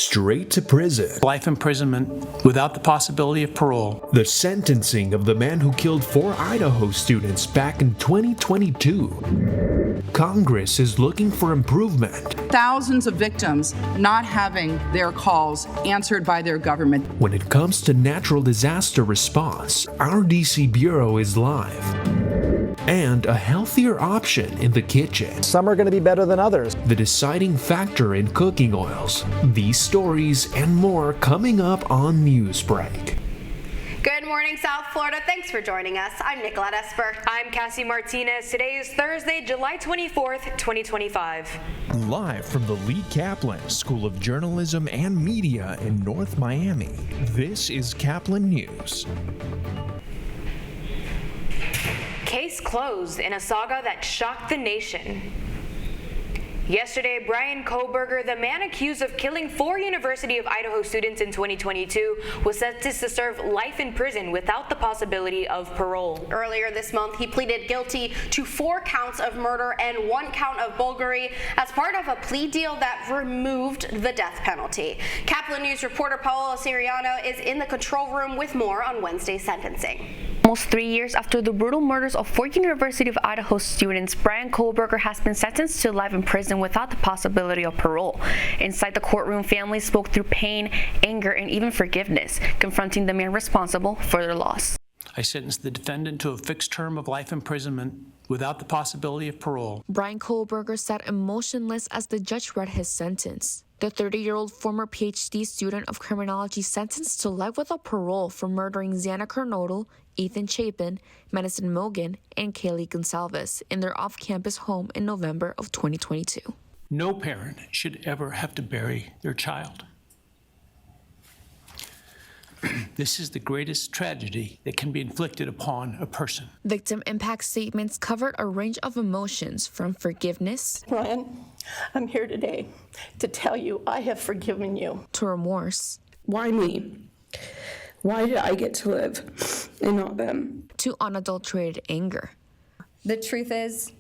straight to prison. Life imprisonment without the possibility of parole. The sentencing of the man who killed 4 Idaho students back in 2022. Congress is looking for improvement. Thousands of victims not having their calls answered by their government. When it comes to natural disaster response, our DC Bureau is live. And a healthier option in the kitchen. Some are going to be better than others. The deciding factor in cooking oils. These stories and more coming up on Newsbreak. Good morning, South Florida. Thanks for joining us. I'm Nicolette Esper. I'm Cassie Martinez. Today is Thursday, July 24th, 2025. Live from the Lee Caplin School of Journalism and Media in North Miami, this is Caplin News. Case closed in a saga that shocked the nation. Yesterday, Brian Koberger, the man accused of killing 4 University of Idaho students in 2022, was sentenced to serve life in prison without the possibility of parole. Earlier this month, he pleaded guilty to 4 counts of murder and 1 count of burglary as part of a plea deal that removed the death penalty. Caplin News reporter Paola Siriano is in the control room with more on Wednesday's sentencing. Almost 3 years after the brutal murders of 4 University of Idaho students, Brian Koberger has been sentenced to life in prison without the possibility of parole. Inside the courtroom, families spoke through pain, anger, and even forgiveness, confronting the man responsible for their loss. I sentenced the defendant to a fixed term of life imprisonment without the possibility of parole. Brian Koberger sat emotionless as the judge read his sentence. The 30-year-old former PhD student of criminology sentenced to life without parole for murdering Xana Kernodle, Ethan Chapin, Madison Mogan, and Kaylee Gonsalves in their off-campus home in November of 2022. No parent should ever have to bury their child. This is the greatest tragedy that can be inflicted upon a person. Victim impact statements covered a range of emotions from forgiveness, Brian, I'm here today to tell you I have forgiven you, to remorse. Why me? Why did I get to live and not them? To unadulterated anger. The truth is,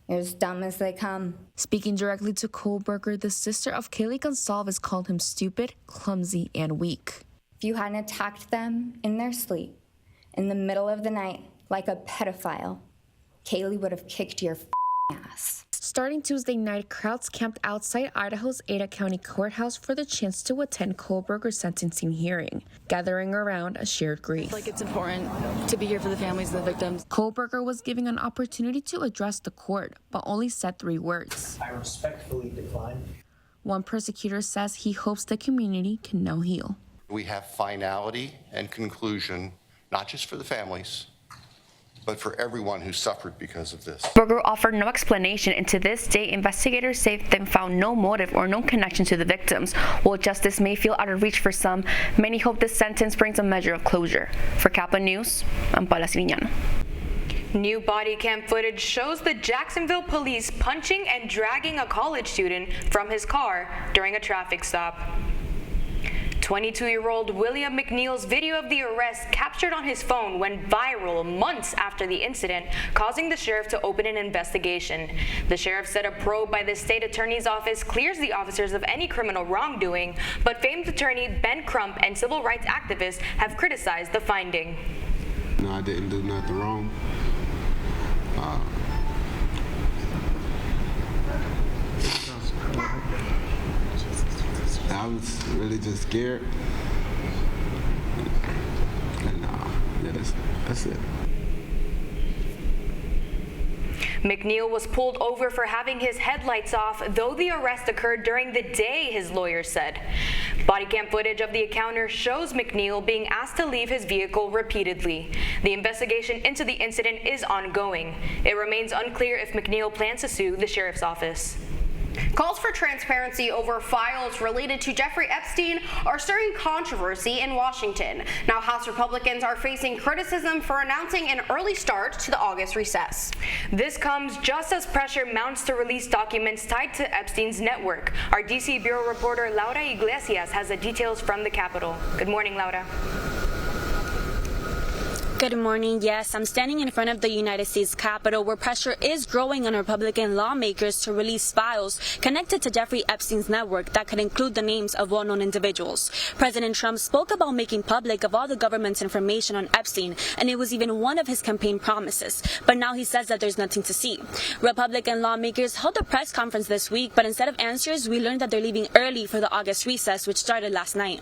you're as dumb as they come. Speaking directly to Koberger, the sister of Kaylee Gonsalves called him stupid, clumsy, and weak. If you hadn't attacked them in their sleep, in the middle of the night, like a pedophile, Kaylee would have kicked your ass. Starting Tuesday night, crowds camped outside Idaho's Ada County Courthouse for the chance to attend Koberger's sentencing hearing, gathering around a shared grief. It's important to be here for the families of the victims. Koberger was given an opportunity to address the court, but only said 3 words. I respectfully decline. One prosecutor says he hopes the community can now heal. We have finality and conclusion, not just for the families, but for everyone who suffered because of this. Berger offered no explanation, and to this day, investigators say they found no motive or no connection to the victims. While justice may feel out of reach for some, many hope this sentence brings a measure of closure. For Caplin News, I'm Paola Siriano. New body cam footage shows the Jacksonville police punching and dragging a college student from his car during a traffic stop. 22-year-old William McNeil's video of the arrest captured on his phone went viral months after the incident, causing the sheriff to open an investigation. The sheriff said a probe by the state attorney's office clears the officers of any criminal wrongdoing, but famed attorney Ben Crump and civil rights activists have criticized the finding. No, I didn't do nothing wrong. I was really just scared. And that's it. McNeil was pulled over for having his headlights off, though the arrest occurred during the day, his lawyer said. Body cam footage of the encounter shows McNeil being asked to leave his vehicle repeatedly. The investigation into the incident is ongoing. It remains unclear if McNeil plans to sue the sheriff's office. Calls for transparency over files related to Jeffrey Epstein are stirring controversy in Washington. Now, House Republicans are facing criticism for announcing an early start to the August recess. This comes just as pressure mounts to release documents tied to Epstein's network. Our DC Bureau reporter Laura Iglesias has the details from the Capitol. Good morning, Laura. Good morning. Yes, I'm standing in front of the United States Capitol where pressure is growing on Republican lawmakers to release files connected to Jeffrey Epstein's network that could include the names of well-known individuals. President Trump spoke about making public of all the government's information on Epstein, and it was even one of his campaign promises. But now he says that there's nothing to see. Republican lawmakers held a press conference this week, but instead of answers, we learned that they're leaving early for the August recess, which started last night.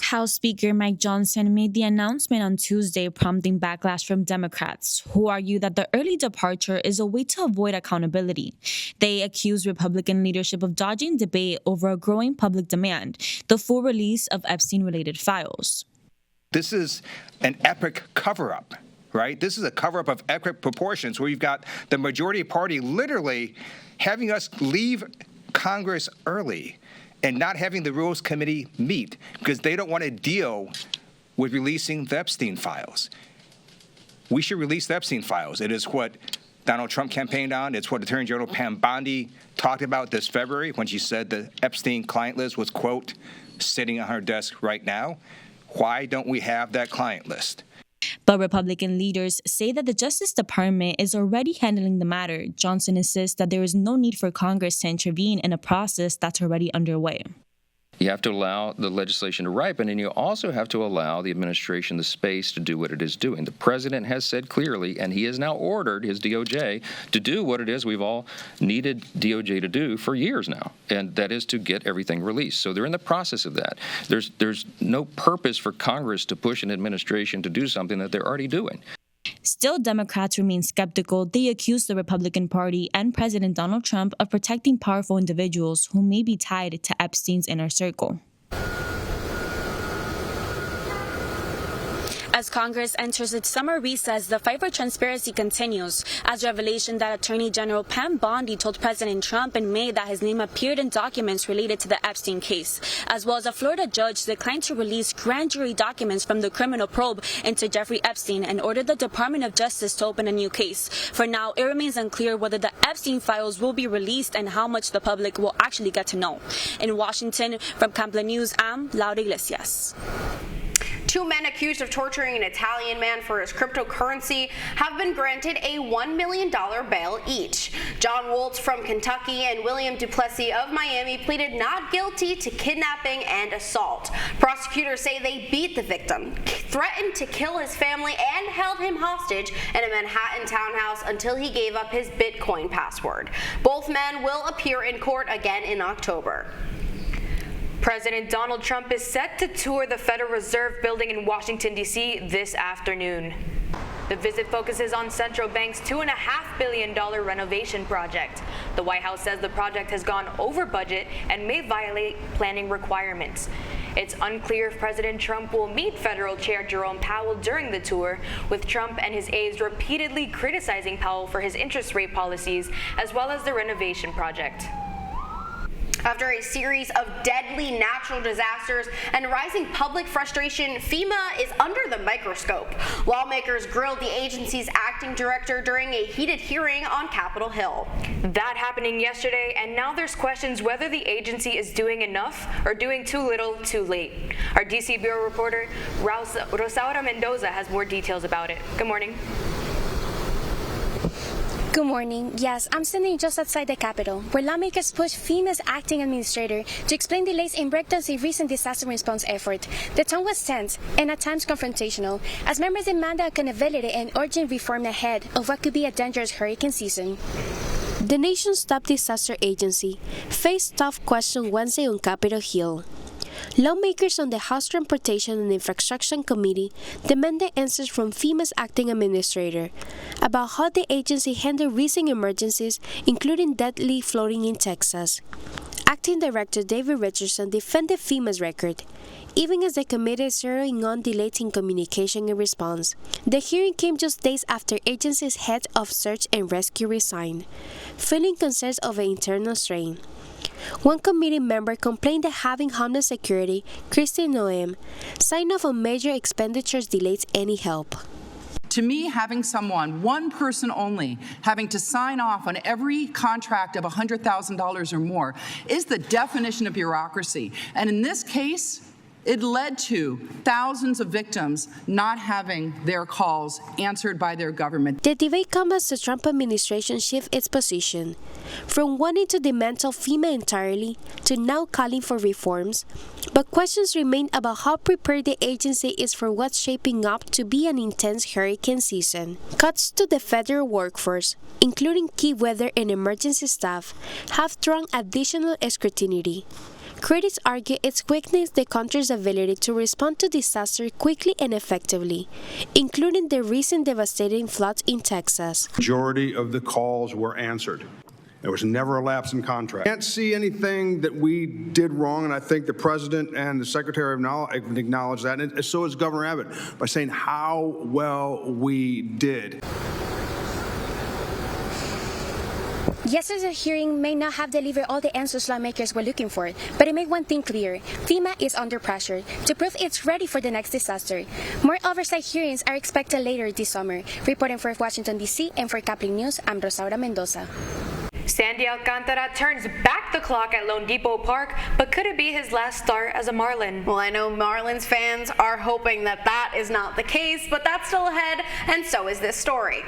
House Speaker Mike Johnson made the announcement on Tuesday, prompting backlash from Democrats, who argue that the early departure is a way to avoid accountability. They accuse Republican leadership of dodging debate over a growing public demand, the full release of Epstein-related files. This is an epic cover-up, right? This is a cover-up of epic proportions where you've got the majority party literally having us leave Congress early and not having the Rules Committee meet because they don't want to deal with releasing the Epstein files. We should release the Epstein files. It is what Donald Trump campaigned on. It's what Attorney General Pam Bondi talked about this February when she said the Epstein client list was, quote, sitting on her desk right now. Why don't we have that client list? But Republican leaders say that the Justice Department is already handling the matter. Johnson insists that there is no need for Congress to intervene in a process that's already underway. You have to allow the legislation to ripen, and you also have to allow the administration the space to do what it is doing. The president has said clearly, and he has now ordered his DOJ to do what it is we've all needed DOJ to do for years now, and that is to get everything released. So they're in the process of that. There's no purpose for Congress to push an administration to do something that they're already doing. Still, Democrats remain skeptical. They accuse the Republican Party and President Donald Trump of protecting powerful individuals who may be tied to Epstein's inner circle. As Congress enters its summer recess, the fight for transparency continues, as revelation that Attorney General Pam Bondi told President Trump in May that his name appeared in documents related to the Epstein case, as well as a Florida judge declined to release grand jury documents from the criminal probe into Jeffrey Epstein and ordered the Department of Justice to open a new case. For now, it remains unclear whether the Epstein files will be released and how much the public will actually get to know. In Washington, from Caplin News, I'm Laura Iglesias. Two men accused of torturing an Italian man for his cryptocurrency have been granted a $1 million bail each. John Woltz from Kentucky and William Duplessis of Miami pleaded not guilty to kidnapping and assault. Prosecutors say they beat the victim, threatened to kill his family, and held him hostage in a Manhattan townhouse until he gave up his Bitcoin password. Both men will appear in court again in October. President Donald Trump is set to tour the Federal Reserve building in Washington, D.C. this afternoon. The visit focuses on Central Bank's $2.5 billion renovation project. The White House says the project has gone over budget and may violate planning requirements. It's unclear if President Trump will meet Federal Chair Jerome Powell during the tour, with Trump and his aides repeatedly criticizing Powell for his interest rate policies as well as the renovation project. After a series of deadly natural disasters and rising public frustration, FEMA is under the microscope. Lawmakers grilled the agency's acting director during a heated hearing on Capitol Hill. That happening yesterday, and now there's questions whether the agency is doing enough or doing too little too late. Our DC Bureau reporter, Rosaura Mendoza, has more details about it. Good morning. Good morning. Yes, I'm standing just outside the Capitol, where lawmakers pushed FEMA's acting administrator to explain delays in breakdowns in recent disaster response effort. The tone was tense and at times confrontational, as members demanded accountability and urgent reform ahead of what could be a dangerous hurricane season. The nation's top disaster agency faced tough questions Wednesday on Capitol Hill. Lawmakers on the House Transportation and Infrastructure Committee demanded answers from FEMA's acting administrator about how the agency handled recent emergencies, including deadly flooding in Texas. Acting Director David Richardson defended FEMA's record, even as the committee is zeroing on delays in communication and response. The hearing came just days after agency's head of search and rescue resigned, feeling concerns of an internal strain. One committee member complained that having Homeland Security, Kristi Noem, sign off on major expenditures delays any help. To me, having someone, one person only, having to sign off on every contract of $100,000 or more is the definition of bureaucracy. And in this case, It led to thousands of victims not having their calls answered by their government. The debate comes as the Trump administration shifts its position from wanting to dismantle FEMA entirely to now calling for reforms, but questions remain about how prepared the agency is for what's shaping up to be an intense hurricane season. Cuts to the federal workforce, including key weather and emergency staff, have drawn additional scrutiny. Critics argue its weakness the country's ability to respond to disaster quickly and effectively, including the recent devastating floods in Texas. Majority of the calls were answered. There was never a lapse in contract. I can't see anything that we did wrong, and I think the President and the Secretary have acknowledged that, and so has Governor Abbott, by saying how well we did. Yesterday's hearing may not have delivered all the answers lawmakers were looking for, but it made one thing clear. FEMA is under pressure to prove it's ready for the next disaster. More oversight hearings are expected later this summer. Reporting for Washington, D.C. and for Caplin News, I'm Rosaura Mendoza. Sandy Alcantara turns back the clock at Lone Depot Park, but could it be his last start as a Marlin? Well, I know Marlins fans are hoping that that is not the case, but that's still ahead, and so is this story.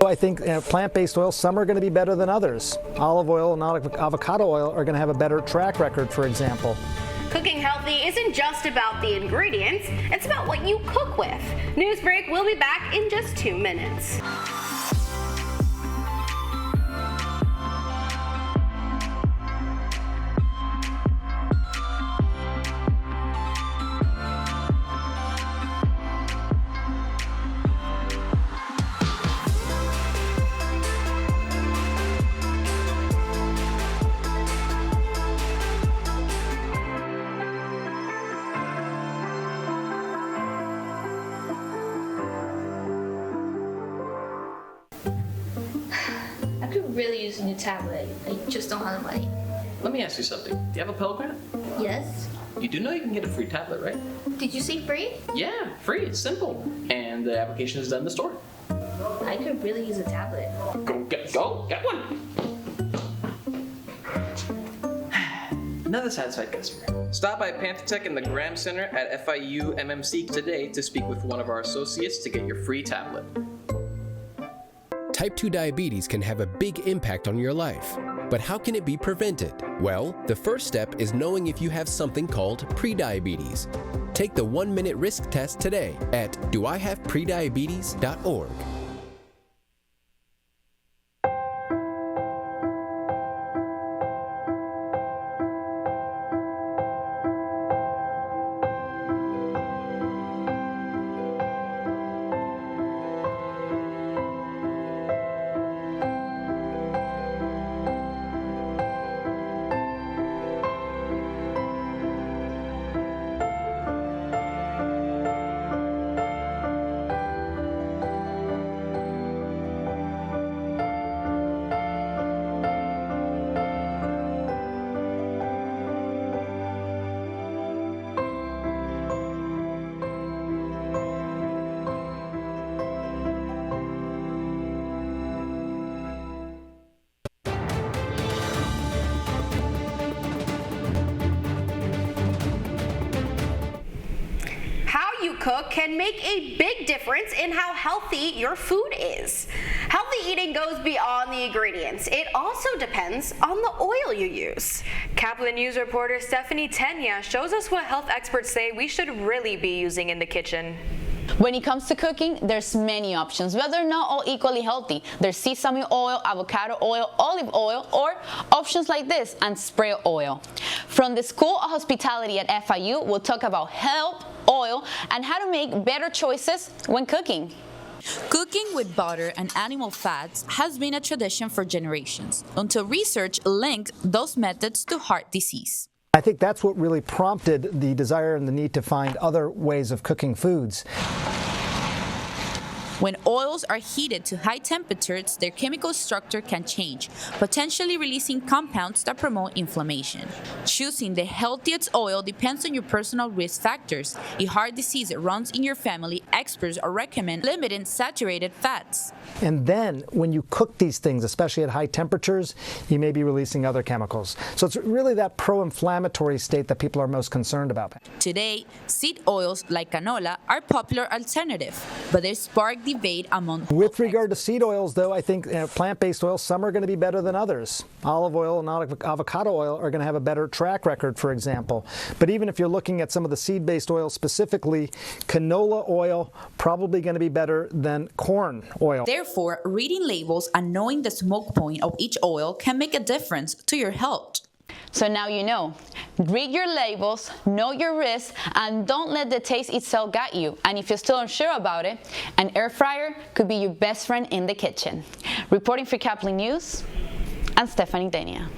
I think plant-based oils, some are going to be better than others. Olive oil and avocado oil are going to have a better track record, for example. Cooking healthy isn't just about the ingredients, it's about what you cook with. Newsbreak will be back in just 2 minutes. Really use a new tablet. I just don't have the money. Let me ask you something. Do you have a Pell Grant? Yes. You do know you can get a free tablet, right? Did you say free? Yeah, free. It's simple. And the application is done in the store. I could really use a tablet. Get one. Another satisfied customer. Stop by Pantotech in the Graham Center at FIU MMC today to speak with one of our associates to get your free tablet. Type 2 diabetes can have a big impact on your life. But how can it be prevented? Well, the first step is knowing if you have something called prediabetes. Take the 1-minute risk test today at doihaveprediabetes.org. Cook can make a big difference in how healthy your food is. Healthy eating goes beyond the ingredients. It also depends on the oil you use. Caplin News reporter Stephanie Tenya shows us what health experts say we should really be using in the kitchen. When it comes to cooking, there's many options, but they're not all equally healthy. There's sesame oil, avocado oil, olive oil, or options like this, and spray oil. From the School of Hospitality at FIU, we'll talk about health, oil, and how to make better choices when cooking. Cooking with butter and animal fats has been a tradition for generations, until research linked those methods to heart disease. I think that's what really prompted the desire and the need to find other ways of cooking foods. When oils are heated to high temperatures, their chemical structure can change, potentially releasing compounds that promote inflammation. Choosing the healthiest oil depends on your personal risk factors. If heart disease runs in your family, experts recommend limiting saturated fats. And then when you cook these things, especially at high temperatures, you may be releasing other chemicals. So it's really that pro-inflammatory state that people are most concerned about. Today, seed oils like canola are popular alternative, but they spark debate among. With regard to seed oils, though, I think plant-based oils, some are going to be better than others. Olive oil and avocado oil are going to have a better track record, for example. But even if you're looking at some of the seed-based oils specifically, canola oil probably going to be better than corn oil. Therefore, reading labels and knowing the smoke point of each oil can make a difference to your health. So now you know. Read your labels, know your risks, and don't let the taste itself guide you. And if you're still unsure about it, an air fryer could be your best friend in the kitchen. Reporting for Caplin News, I'm Stephanie Dania.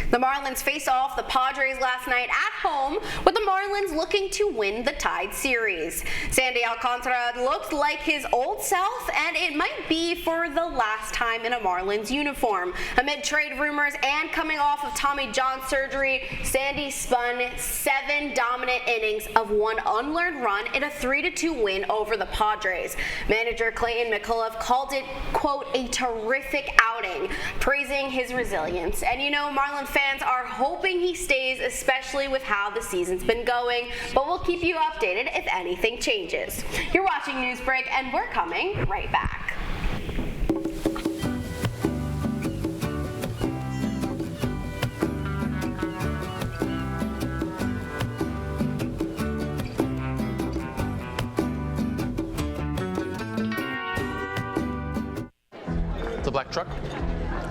The Marlins faced off the Padres last night at home, with the Marlins looking to win the tied series. Sandy Alcantara looked like his old self, and it might be for the last time in a Marlins uniform. Amid trade rumors and coming off of Tommy John surgery, Sandy spun 7 dominant innings of 1 unlearned run in a 3-2 win over the Padres. Manager Clayton McCullough called it, quote, a terrific outing, praising his resilience. And you know, Marlins fans are hoping he stays, especially with how the season's been going, but we'll keep you updated if anything changes. You're watching Newsbreak, and we're coming right back. The black truck?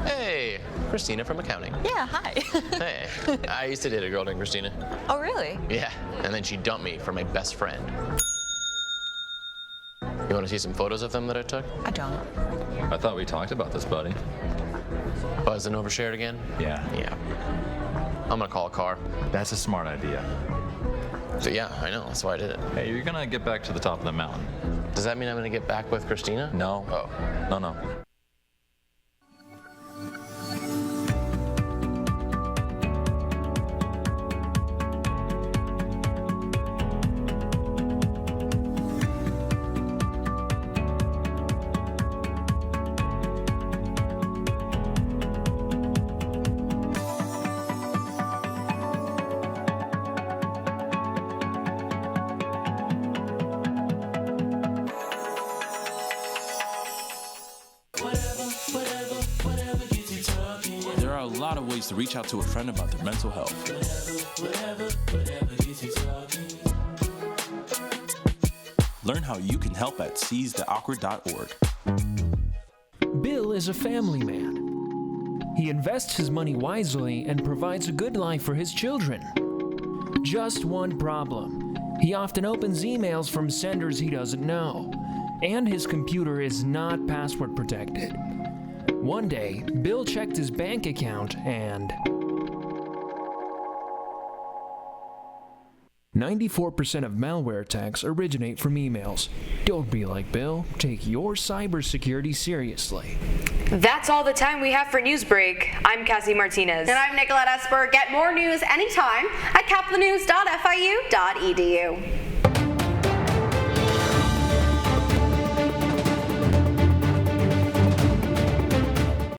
Hey, Christina from accounting. Yeah, hi. Hey, I used to date a girl named Christina. Oh, really? Yeah, and then she dumped me for my best friend. You want to see some photos of them that I took? I don't. I thought we talked about this, buddy. Buzz and overshared again? Yeah. Yeah. I'm gonna call a car. That's a smart idea. So yeah, I know, that's why I did it. Hey, you're gonna get back to the top of the mountain. Does that mean I'm gonna get back with Christina? No. Oh. No. To reach out to a friend about their mental health. Learn how you can help at seizetheawkward.org. Bill is a family man. He invests his money wisely and provides a good life for his children. Just one problem. He often opens emails from senders he doesn't know, and his computer is not password protected. One day, Bill checked his bank account and 94% of malware attacks originate from emails. Don't be like Bill. Take your cybersecurity seriously. That's all the time we have for Newsbreak. I'm Cassie Martinez. And I'm Nicolette Esper. Get more news anytime at caplanews.fiu.edu.